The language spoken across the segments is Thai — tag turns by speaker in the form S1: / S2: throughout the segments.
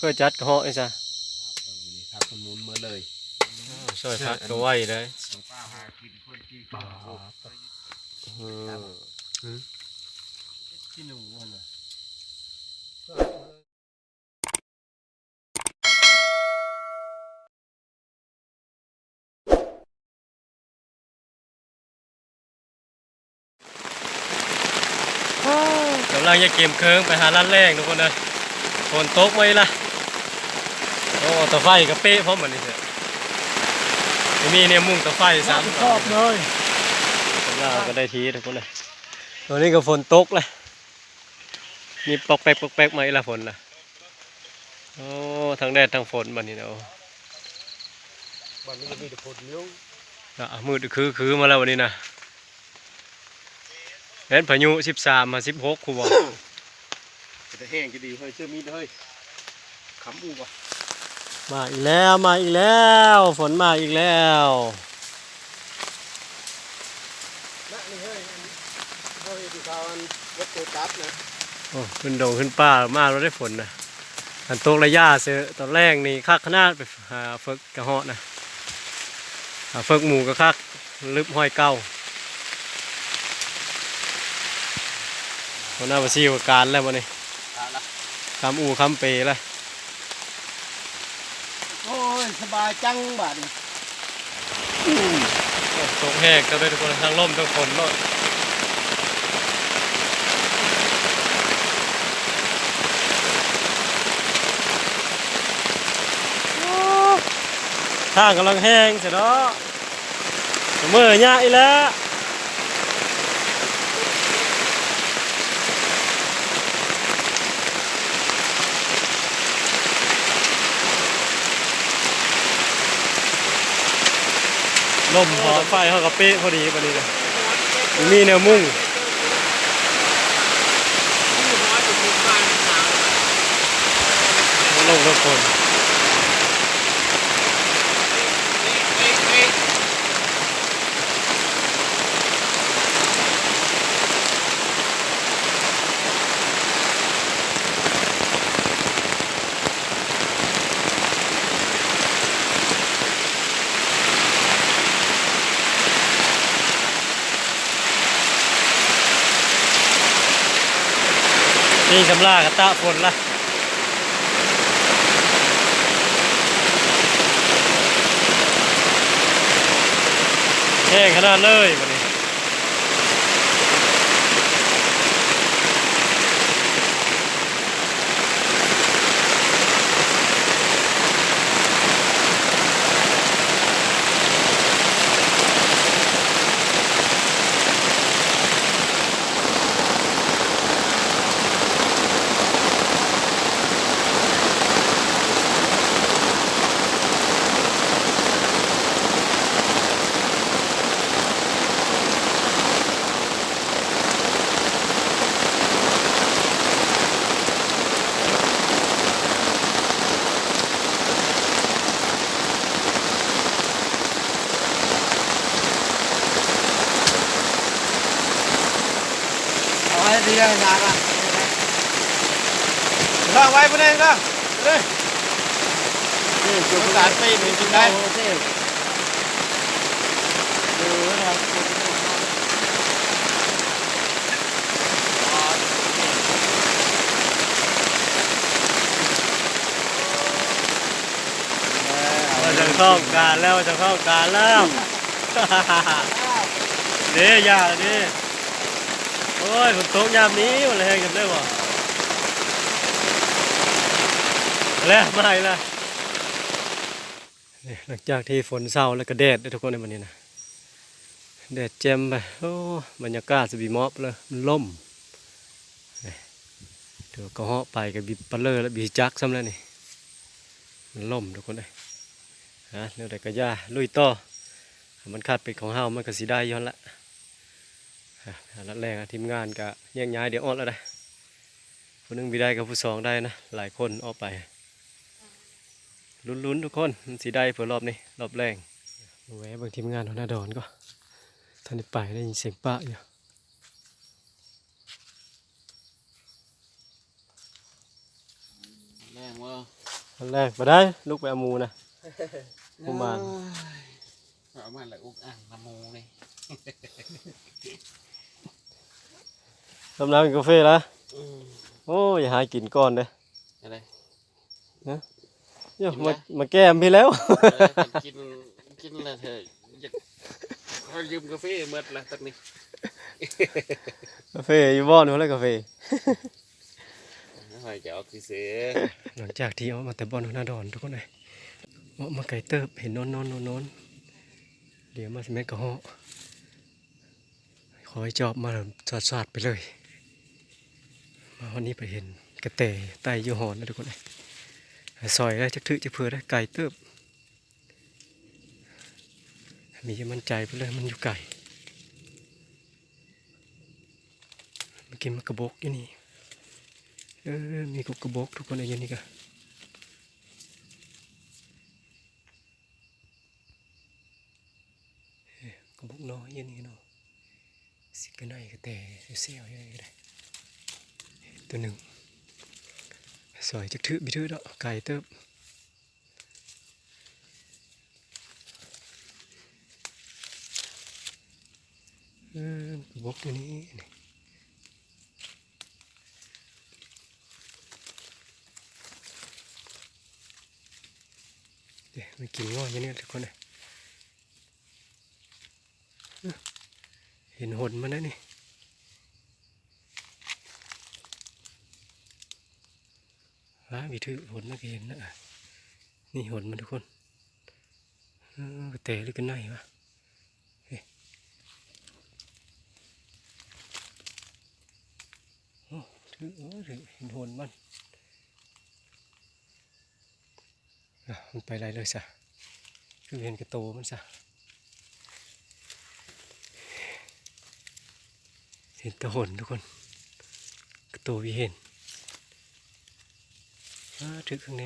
S1: เพื่อจัดกระเหาะนี่ซะ
S2: ครับสมุนมาเลย
S1: ช่วยพักก็ไหวเลย
S2: ป้าหากินคนกิน
S1: ที่หนูมันน่ะกำลังจะเก็บเคิงไปหาร้านแรกทุกคนเลยฝนตกไหมล่ะโอ้ตะไฟกับเป๊ะพร้อมเหมือนนี่เถอะมีเนี่ยมุ่งตะไฟซ้ำ
S2: ชอบเลย
S1: ยาก็ได้ทีทุกคนเลยตอนนี้ก็ฝนตกเลยมีปอกแป๊กปอกแป๊กไหมล่ะฝนล่ะโอ้ทั้งแดดทั้งฝนบัดนี้เนาะ
S2: วันนี้มีแต่ฝนเลี้ยว
S1: มืดคือมาแล้ววันนี้นะเห็นพายุ13มา16ครูบอก
S2: จะแห้งจะดีเฮ้ยเชื่อมีดเฮ้ยขำอู่ะ
S1: มาอีกแล้วมาอีกแล้วฝนมาอีกแล้ว
S2: นั่นนี่เฮ้ยเฮ้ยที่เขาอันวัดโตตัสนะ
S1: โอ้ขึ้นดงขึ้นป่ามาเราได้ฝนนะอันตกระยะเสือตอนแรกนี่คักขนาดไปหาฝึกกระเหาะนะหาฝึกหมูก็คักลึบห้อยเก้าคนหน้าประชีวการแล้ววันนี้คำอู่คำเปย์แล้ว
S2: โอ้ยสบายจังบาดนี่
S1: ตกแห้งก็เป็นคนทางล่มทั้งฝนเนาะทางกำลังแห้งเสร็จแล้วเมื่อเนี่ยอีแล้วลมพอไฟเขาก็เป๊ะพอดีพอดีเลยมีแนวมุ่งลงทุกคนนี่ชำระกระตะฝนละแห้งขนาดเลยวันนี้
S2: ดีเลยงานอ่ะร่างไว้พอดีร่างเลยนี่จุดการปีนจุดได้
S1: เราจะเข้าการแล้วจะเข้าการแล้วเดี๋ยวยากดิโอ้ยฝนตกยามนี้มันแห้งกันได้บ่แล้วมาอีกแล้วหลังจากที่ฝนเศร้าแล้วก็แดดได้ทุกคนในวันนี้นะแดดแจ่มไปโอ้บรรยากาศสบีมอบเลยมันล่มเดี๋ยวก็เหาะไปกับบีปลาเลอร์และบีจักซ้ำแล้วนี่มันล่มทุกคนเลยฮะเนื้อใดก็ย่าลุยต่อมันคาดเป็นของเฮามันก็สีได้ย้อนละรัดแรงทีมงานก็แยกย้ายเดี๋ยวออดแล้วได้คนนึงบีได้กับผู้สองได้นะหลายคนออกไปลุ้นๆทุกคนสีได้เผื่อรอบนี้รอบแรงแหวะบางทีมงานหัวหน้าดอนก็ท่านได้ไปได้ยินเสียงปะอยู่
S2: แรงว่า
S1: อันแรกมาได้ลูกไปเอาหมูนะ ประมาณ
S2: ประมาณละอุกอ่างละมูเลย
S1: ทำน้ำกินกาแฟละโอ้ยหากินก่อนเด้อ
S2: อะไร
S1: เดี๋ยวมาแก้มพี่แล้ว
S2: กินกินละเธออยากเขายืมกาแฟเมื่อละตอนนี้
S1: กาแฟอยู่บ้านนู้นเลยกาแฟ
S2: หอยจะออกที่เสือ
S1: หลังจากที่เอามาแต่บ้านหัวหน้าดอนทุกคนเลยเอามาไก่เติบเห็นนอนเดี๋ยวมาสิแม่กระห้อขอให้จอบมาสาดไปเลย มาวันนี้ไปเห็นกระแตไตอยู่หอนนะทุกคนเลยซอยได้จักถือจะเพื่อได้ไก่เติบมีจะมั่นใจไปเลยมันอยู่ไก่เมื่อกี้มันกระบอกอยู่นี่มีกระบอกทุกคนเลยอยู่นี่กันกระบอกน้อยอยู่นี่เนาะสิกระไนกระแตเสี้ยวๆยังไงก็ได้ตัวหนึ่งซอยจักถือบิถือดอกไก่เติบกระบอกตัวนี้นี่เดี๋ยวมันกินง้ออย่างนี้ทุกคนเลยเห็นหนมันแล้วนี่มีถือหนมาเห็นนะนี่หนมันทุกคนกระเตะหรือกันไหนวะถือถือเห็นหนมันไปไรเลยซะคือเห็นกระโตมันซะเห็นแตะหนทุกคนกระโตวิเห็นถือข้างใน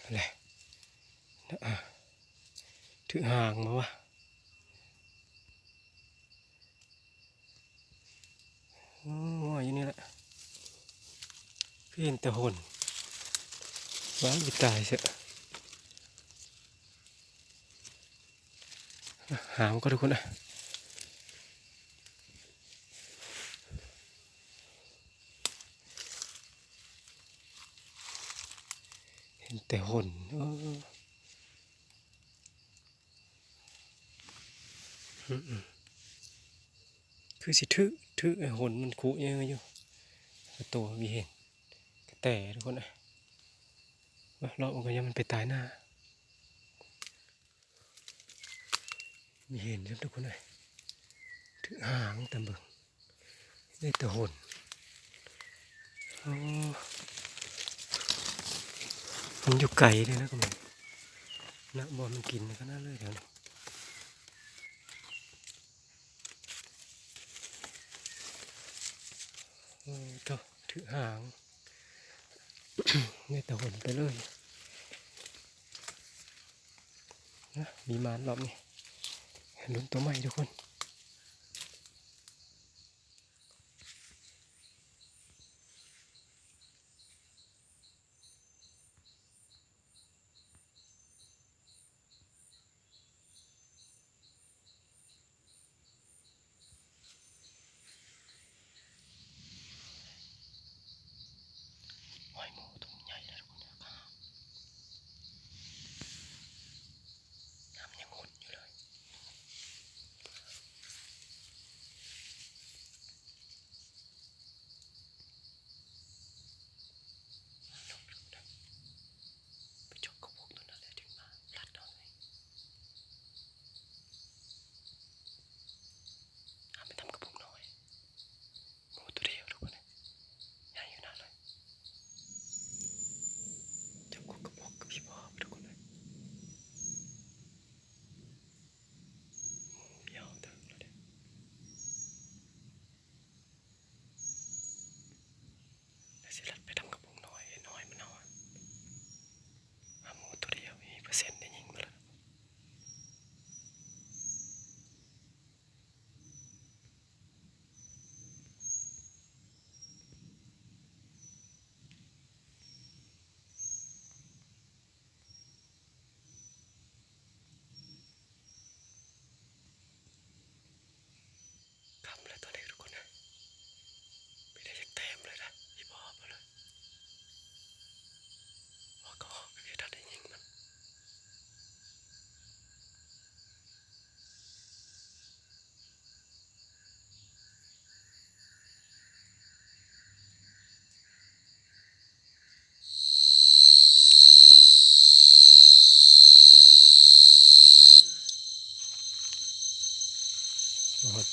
S1: อะไรถือห่างมาวะอย่างนี้แหละเห็นแต่หนว้าวจะตายเสียหามก็ทุกคนนะเห็นแต่หนคือสิถือไอ้หนมันคุเยอะอยู่ตัวมีเห็นแต่ทุกคนนะเราเอาก็ยังมันไปตายหน้ามีเห็นทุกคนเลยถือหางตำบึงได้แต่หนมันอยู่ไกลเลยนะก็มันนะบอลมันกินก็น่าเลยเดี๋ยวนี้ตัวถือหางได้แต่หนไปเลยนะมีมารรอบนี้ลุ้นตัวใหม่ทุกคนหอยหมูตัวใหญ่แล้วทุกคนนะครับน้ำยังหดอยู่เลย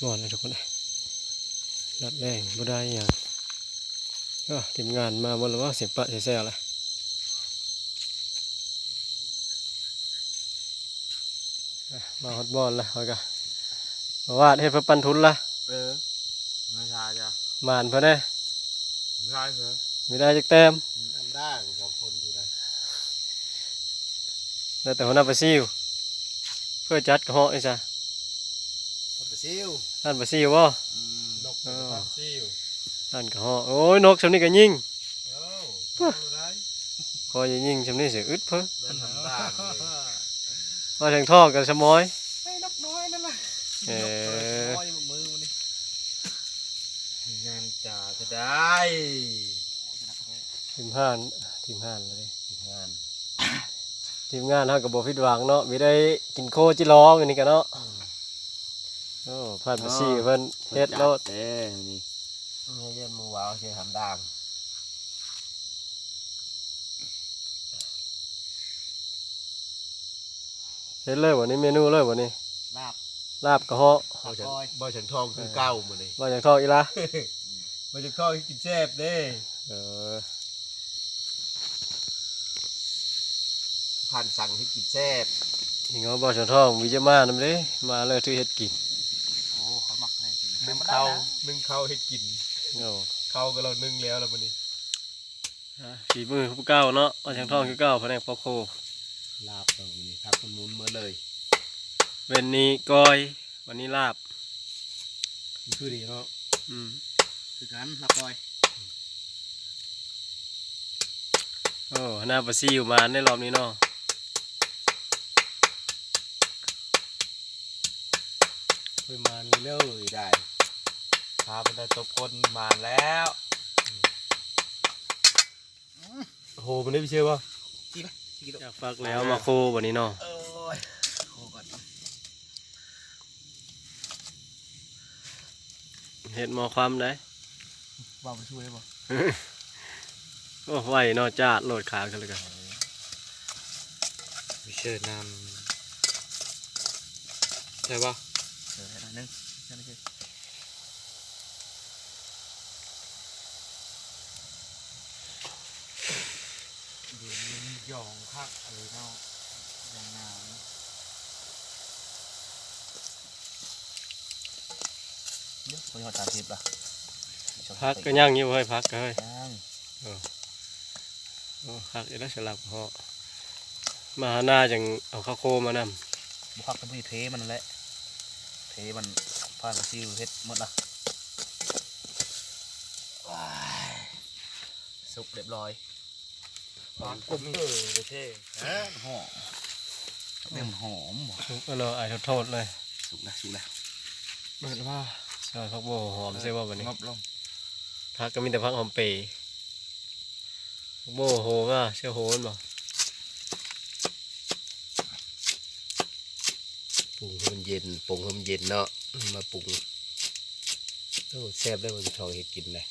S1: บ่อนเลยทุกคนเลยรัดแรงบ่ได้อย่างทีมงานมาบ่รู้ว่าเสียงปะเสียงแซวอะไรมาฮอตบอลละเขาก็วาดให้เพื่อปันทุนละ
S2: ไม่ใช่จ้ะ
S1: มานเพื่อได้
S2: ใช่เหรอ
S1: ไม่ได้จักแต้ม
S2: อันด่างสองคนอยู่ได้
S1: ได้แต่หัวหน้าปลาซิวเพื่อจัดกระเหาะนี่จ้ะ
S2: ปลาซิว
S1: ท่านปลาซิวบ่
S2: นกปลาซิว
S1: ท่านกระเหาะโอ้ยนกชำนี้ก็ยิง
S2: โอ้ได้
S1: คอยยิงชำนี้เสียอึดเพิ่น
S2: เล่นทำด่างเลย
S1: มาถึงท่อกับชะมอย
S2: ให้นกน้อยนั่นแหละ
S1: เออ
S2: น้อยมือมันนี่งานจ่าจะได้
S1: ทีมห้านทีมห้านเลย
S2: งาน
S1: ทีมงานเฮาก็บ่ผิดหวังเนาะมีได้กินโคจิร้องอันนี้กันเนาะโอ้ผ่านปลาซิวเพิ่นเฮ็ดโลด
S2: นี่เรียนมือว้าวใช่ทำด่าง
S1: เฮ็ดเลยวันนี้เมนูเลยวันนี้
S2: ลาบ
S1: ลาบกระเหาะ
S2: บ่ฉันทองคือเก้ามือนี่
S1: ว่าอย่างท่ออีละ
S2: บ่ฉันทองกินแซ่บเด้
S1: เออ
S2: ผ่านสั่งให้กินแซ่บ
S1: หิงเอาบ่อชนท่องวิจมานำเด้มาเลยที่เฮ็ดกิน
S2: โอ้เขามักอะไรกินนึ่งข้าวให้กิน
S1: โอ้
S2: ข้าวก็เรานึ่งแล้วแล้ววันนี้
S1: ฝีมือผู้เก่าเนาะว่าจังท่องคือเก่าแผนกปอโค
S2: ลาบเราวันนี้ครับมันมุนมาเลย
S1: เว้นนี้ก้อยวันนี้ลาบ
S2: นี่คือดีเนาะ
S1: อืม
S2: คือกันลาบก้อย
S1: โอ้หน้าปลาซิวมาในรอบนี้เนาะ
S2: คุยมาเลยได้พามันได้ตบคนมาแล้วโอ้โหมันได้ไปเชื่อป่ะจีป่ะจีกิโล
S1: อยากฟักแล้วมาโควันนี้เนาะ
S2: โอ้ยโอ้ก่อน
S1: เฮ็ดหมอความได้
S2: ว่ามันช่วยได้ป่ะ
S1: โอ้ไหวเนาะจ้าโหลดขากันเลยกัน
S2: ไม่เชื่อนำใช่ป่ะเชื่อให้หน่อยนึงใช่ไหมเชื่อดูมันหยองคักเลยเนาะอย่างงามเดี๋ยวคนหอด30ล่ะ
S1: พักก็ย่างอยู่เฮ้ยพักก็เฮ้ย
S2: ย่าง
S1: โอ้พักอีกแล้วสลับเหาะมาหาหน้าจังเอาข้าวโคมานำ
S2: บุคักก็ไม่เทมันนั่นแหละเทมันผ่านซิวเฮ็ดหมดละว้ายสุกเรียบร้อยก็มีเท่หอมเรื่องหอม
S1: ชุกแล้วไอ้โทษเลย
S2: สุกแล้วสุกแล้ว
S1: เหมือนว่าซอยพักโบหอมใช่ป่ะวันนี้
S2: งบลง
S1: พักก็มีแต่พักหอมเปย์พักโบโหว่าเชื่อโหนบ่
S2: ปรุงให้มันเย็นปรุงให้มันเย็นเนาะมาปรุงโอ้แซ่บได้วันทองเห็ดกินเลย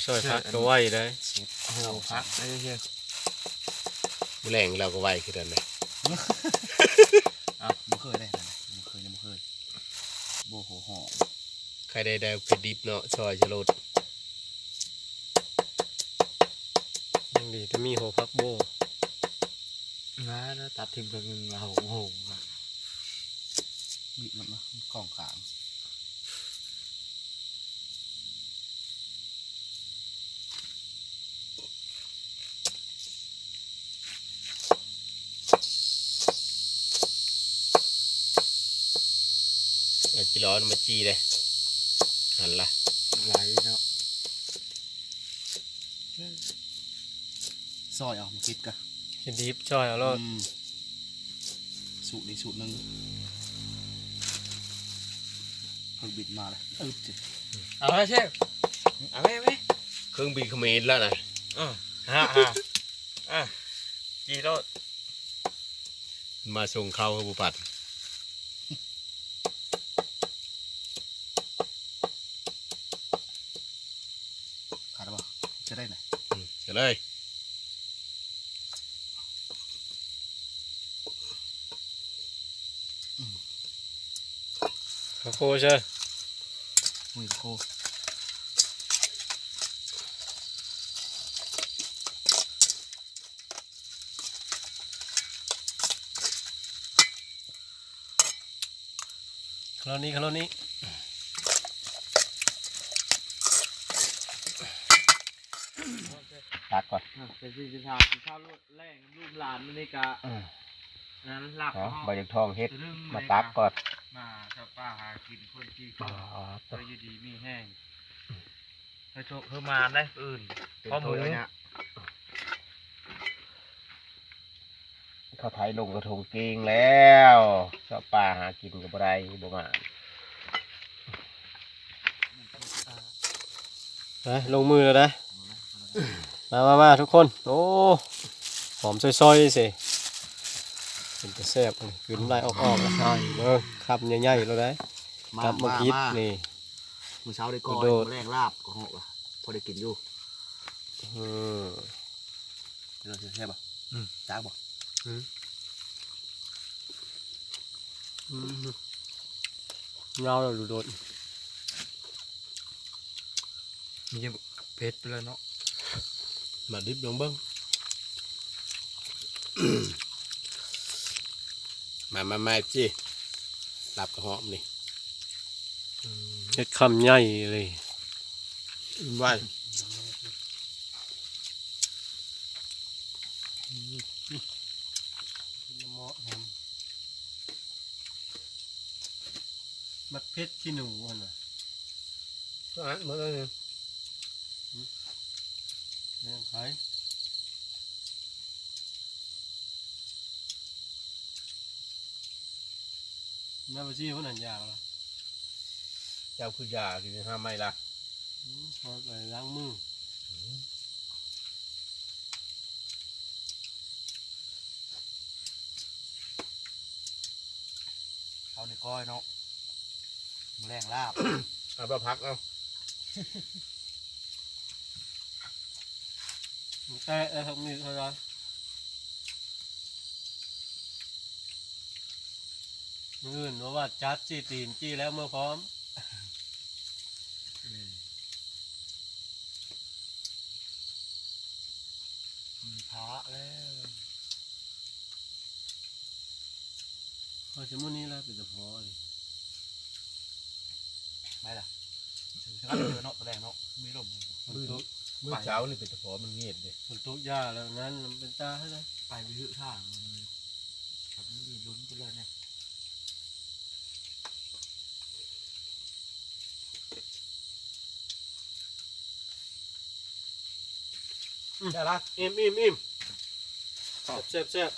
S1: ซอยพักก็ไหวได้
S2: โอ้พักได้เชียวมื้อแรงเราก็ไหวขึ้นนั่นเลย อ้าวบ่เคยได้นั่นน่ะบ่เคยยังบ่เคยโบโหหอมใครได้เป็นดิบเนาะซอยชะโลด
S1: ยังดีแต่มีโหพักโบ
S2: นะแล้วตัดทิ้งไปมึงเราโอ้โหมีมันนะกล่องขางเอาจีร้อนมาจีเลยหันละไหลเนาะซอยเอามาคิดกัน
S1: กินดิบช่อยเอาแล้ว
S2: สูตรนี้สูตรหนึ่งเพิ่งบินมาเลยจิเอาไว้เชฟเอาไว้เครื่องบินเขมรแล้วนะจีโรดมาส่งเข้าให้บุปัดขาดหรือเปล่าจะได้ไหนจะเลย
S1: ข้าวโพดใช่
S2: มือโค
S1: คราวนี้
S2: ตักก่อน
S3: เป็นสิทาสิข้าวแรงลูกหลานมันนี่กะนั้นหลับ
S2: ใบจากทองเฮ็ดมาตักก่อน
S3: มาชาวป้าหากินคนที่ก็ตัวอยู่ดีมีแห้งให้โชคเพิ่มมาได้อื่นข้อมือเนี่ย
S2: เขาไทยลงกระทงเกงแล้วชอบป่าหากินกับอะไรบ่มา
S1: ไปลงมือแล้วนะมาทุกคนโอ้หอมซอยๆสิเป็นจะแซ่บนี่คือน้ำลายออกๆแล้วเบิ่งคำใหญ่ๆแล้วได้กลับมาคิดนี่
S2: มื้อเช้าได้ก่อน
S1: โดด
S2: แรงลาบก็เหาะว่ะพอได้กินอยู่
S1: อืม
S2: เรื่องแซ่บบ่จ้าบ่
S1: เงาเราดูโดด
S3: มีเพชรไปเลยเนาะ
S2: มาดิบลงเบิ่ง มาจิลาบกระหอมนี่
S1: เฮ็ดคำใหญ่เลย
S2: ไว้
S1: มักเพชรขี้หนูอ่ะน่ะ
S2: เหมือนกัน
S1: เลี้ยงไข่แม่ไปชี้เขาหนันยาวละ
S2: เจ้าคือยาคือห้ามไม่ละ
S1: พอไปล้างมือ
S3: เขาในก้อยเนาะแรงลาบ
S2: เอาไปพักเอา
S1: แต่ทำนี่เท่าไหรมืออื่นว่าจัดจี้ตีนจี้แล้วเมื่อพร้อม
S3: มีพระแล้ว
S1: พอชั่วโมงนี้แล้วเป็นตะพอเลย
S3: ไม่ล่ะฉันก็เจอเนาะแรงเนาะมีลม
S2: มื้อเช้านี่เป็นตะพอมันเงียบเลย
S1: มันทุกข์ยากแล้วนั้นมันเป็นตาให้ได้
S3: ไปไปหื้อทางแบบนี้ลุ้นไปเลยเนี่ย
S2: ได้ละ
S1: อิ่มแซ่บ